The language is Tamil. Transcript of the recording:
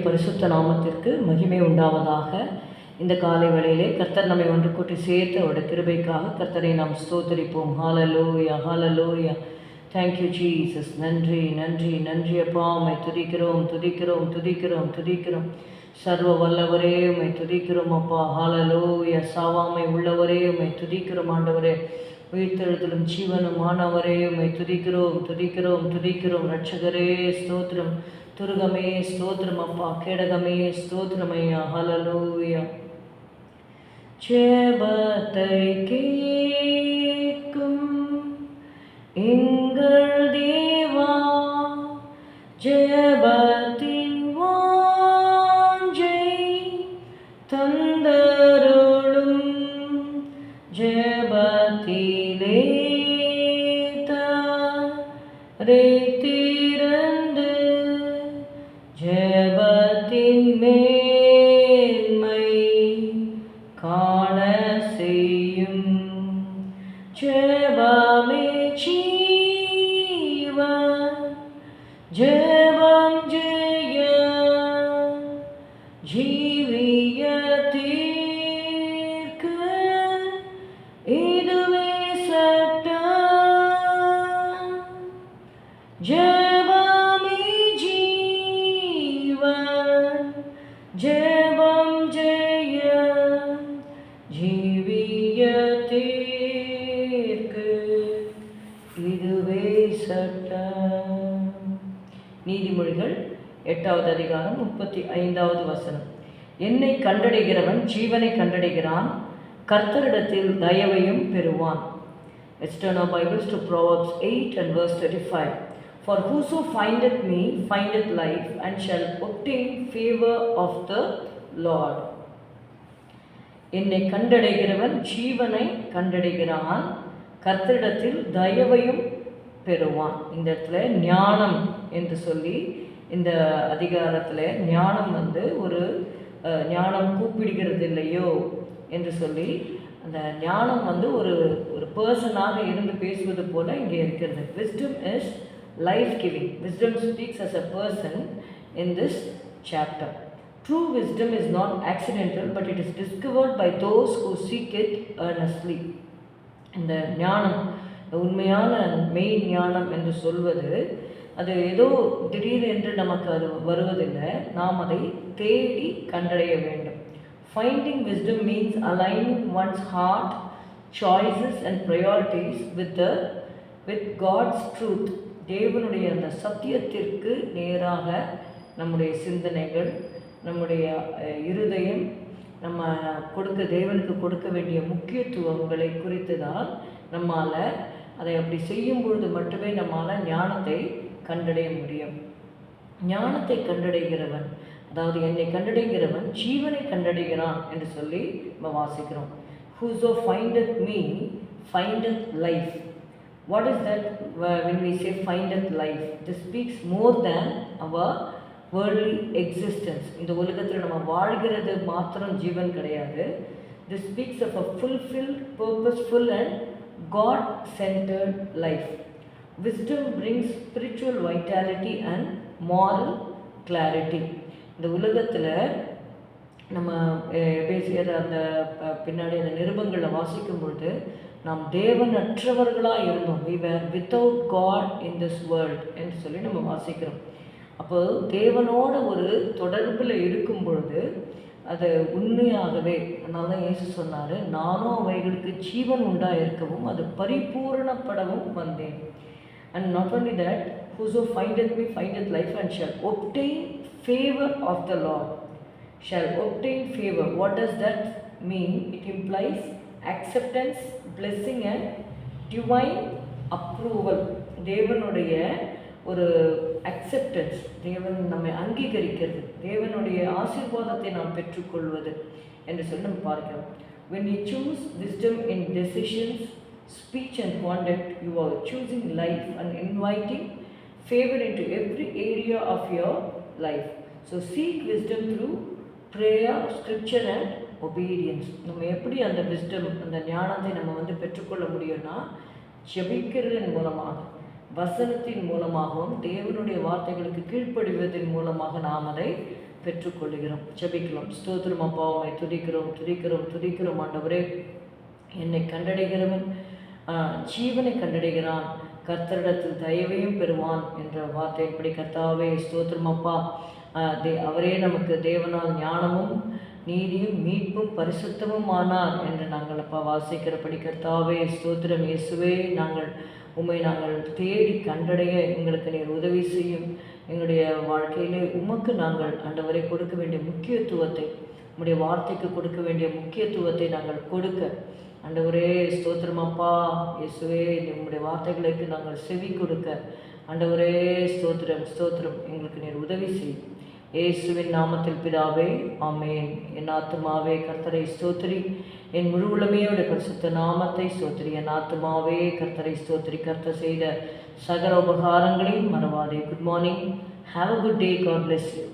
பரிசுத்த நாமத்திற்கு மகிமை உண்டாவதாக. இந்த காலை வேளையிலே கர்த்தர் நம்மை ஒன்று கூட்டி சேர்த்து அவருடைய கிருபைக்காக கர்த்தரை நாம் ஸ்தோத்தரிப்போம். ஹalleluya ஹalleluya. Thank you Jesus. நன்றி நன்றி நன்றி அப்பா, உம்மை துதிக்கிறோம் துதிக்கிறோம் துதிக்கிறோம் துதிக்கிறோம். சர்வ வல்லவரே உம்மை துதிக்கிறோம் அப்பா. ஹalleluya. சாவாமை உள்ளவரே உம்மை துதிக்கிறோம் ஆண்டவரே. உயிர்த்தெழுதலும் ஜீவனுமானவரே உம்மை துதிக்கிறோம் துதிக்கிறோம் துதிக்கிறோம். ரட்சகரே ஸ்தோத்திரம், துருகமே ஸ்தோத்திரம் அப்பா, கேடகமே ஸ்தோத்திரம் ஐயா. ஹalleluya. ஜெபத்தை கேட்கும் எங்கள் தேவா, ஜெபத்தின் வாஞ்சை தந்தருளும், ஜெபத்திலே திறந்து ஜெபத்தின் மேன்மை காண செய்யும். ஜெபமே ஜீவன், ஜெபம் ஜெயம், ஜீவியத்திற்கு இதுவே சட்டம். ஜெபமே ஜீவன், ஜெபம் ஜெயம், ஜீவியத்திற்கு இதுவே சட்டம். நீதிமொழிகள் 8வது அதிகாரம் 35வது வசனம். என்னை கண்டடைகிறவன் ஜீவனை கண்டடைகிறான், கர்த்தரிடத்தில் தயவையும் பெறுவான். Let's turn our Bibles to Proverbs 8 and verse 35. For whoso findeth me findeth life, and shall obtain favor of the Lord. என்னை கண்டடைகிறவன் ஜீவனை கண்டடைகிறான், கர்த்தரிடத்தில் தயவையும் பெறுவான். இந்த இடத்துல ஞானம் என்று சொல்லி, இந்த அதிகாரத்தில் ஞானம் ஒரு ஞானம் கூப்பிடுகிறது இல்லையோ என்று சொல்லி, அந்த ஞானம் ஒரு ஒரு பர்சனாக இருந்து பேசுவது போல இங்கே இருக்கிறது. Wisdom is life giving. Wisdom speaks as a person in this chapter. True wisdom is not accidental, but it is discovered by those who seek it earnestly. இந்த ஞானம், உண்மையான மெய் ஞானம் என்று சொல்வது, அது ஏதோ திடீர் என்று நமக்கு அது வருவதில்லை, நாம் அதை தேடி கண்டடைய வேண்டும். Finding wisdom means aligning one's heart, choices and priorities with God's truth. தேவனுடைய அந்த சத்தியத்திற்கு நேராக நம்முடைய சிந்தனைகள், நம்முடைய இருதயம், நம்ம தேவனுக்கு கொடுக்க வேண்டிய முக்கியத்துவங்களை குறித்து தான் நம்மால் அதை அப்படி செய்யும் பொழுது மட்டுமே நம்மால் ஞானத்தை கண்டடைய முடியும். ஞானத்தை கண்டடைகிறவன், அதாவது என்னை கண்டடைகிறவன் ஜீவனை கண்டடைகிறான் என்று சொல்லி நம்ம வாசிக்கிறோம். Whoso findeth me findeth life. What is that when we say findeth life? This speaks more than our worldly existence. இந்த உலகத்தில் நம்ம வாழ்கிறது மாத்திரம் ஜீவன் கிடையாது. This speaks of a fulfilled, purposeful and God-centered life. Wisdom brings spiritual vitality and moral clarity. இந்த உலகத்தில் நம்ம பேசியது அந்த பின்னாடி அந்த நிருபங்களை வாசிக்கும் பொழுது, நாம் தேவனற்றவர்களாக இருந்தோம். we were without God in this world என்று சொல்லி நம்ம வாசிக்கிறோம். அப்போ தேவனோட ஒரு தொடர்பில் இருக்கும் பொழுது அது உண்மையாகவே, அதனால தான் இயேசு சொன்னார், நானும் அவைகளுக்கு ஜீவன் உண்டாயிருக்கவும் அது பரிபூரணப்படவும் வந்தேன். And not only that, whoso findeth me findeth life and shall obtain favor of the Lord. Shall obtain favor. What does that mean? It implies acceptance, blessing and divine approval. தேவனுடைய ஒரு அக்செப்டன்ஸ், தேவன் நம்மை அங்கீகரிக்கிறது, தேவனுடைய ஆசீர்வாதத்தை நாம் பெற்றுக்கொள்வது என்று சொல்லி நம்ம பார்க்கிறோம். When you choose wisdom in decisions, speech and conduct, you are choosing life and inviting favor into every area of your life. So seek wisdom through prayer, scripture and obedience. நம்ம எப்படி அந்த விஸ்டம், அந்த ஞானத்தை நம்ம பெற்றுக்கொள்ள முடியும்னா, ஜெபிக்கிறதன் மூலமாக, வசனத்தின் மூலமாகவும் தேவனுடைய வார்த்தைகளுக்கு கீழ்ப்படிவதன் மூலமாக நாம் அதை பெற்றுக்கொள்கிறோம். ஜெபிக்கலாம். ஸ்தோத்திரம் அப்பா, உம்மை துதிக்கிறோம் துதிக்கிறோம் துதிக்கிறோம் ஆண்டவரே. என்னை கண்டடைகிறவன் ஜீவனை கண்டடைகிறான், கர்த்தரிடத்தில் தயவையும் பெறுவான் என்ற வார்த்தைப்படி கர்த்தாவே ஸ்தோத்திரம் அப்பா. அவரே நமக்கு தேவனால் ஞானமும் நீதியும் மீட்பும் பரிசுத்தமும் ஆனார் என்று நாங்கள் அப்பா வாசிக்கிறபடி கர்த்தாவே ஸ்தோத்திரம். இயேசுவே, உம்மை நாங்கள் தேடி கண்டடைய எங்களுக்கு நீர் உதவி செய்யும். எங்களுடைய வாழ்க்கையிலே உமக்கு நாங்கள் ஆண்டவரை கொடுக்க வேண்டிய முக்கியத்துவத்தை, உம்முடைய வார்த்தைக்கு கொடுக்க வேண்டிய முக்கியத்துவத்தை நாங்கள் கொடுக்க ஆண்டவரே ஸ்தோத்திரம் அப்பா. இயேசுவே, உம்முடைய வார்த்தைகளுக்கு நாங்கள் செவி கொடுக்க ஆண்டவரே ஸ்தோத்திரம் ஸ்தோத்திரம். எங்களுக்கு நீர் உதவி செய்யும். இயேசுவின் நாமத்தில் பிதாவே, ஆமென். என் ஆத்துமாவே கர்த்தரை ஸ்தோத்திரி, என் முழு உளமையோட பரிசுத்த நாமத்தை ஸ்தோத்திரி. என் ஆத்துமாவே கர்த்தரை ஸ்தோத்திரி. கர்த்தர் செய்த சகல உபகாரங்களையும் மறவாதே. Good morning. Have a good day. God bless you.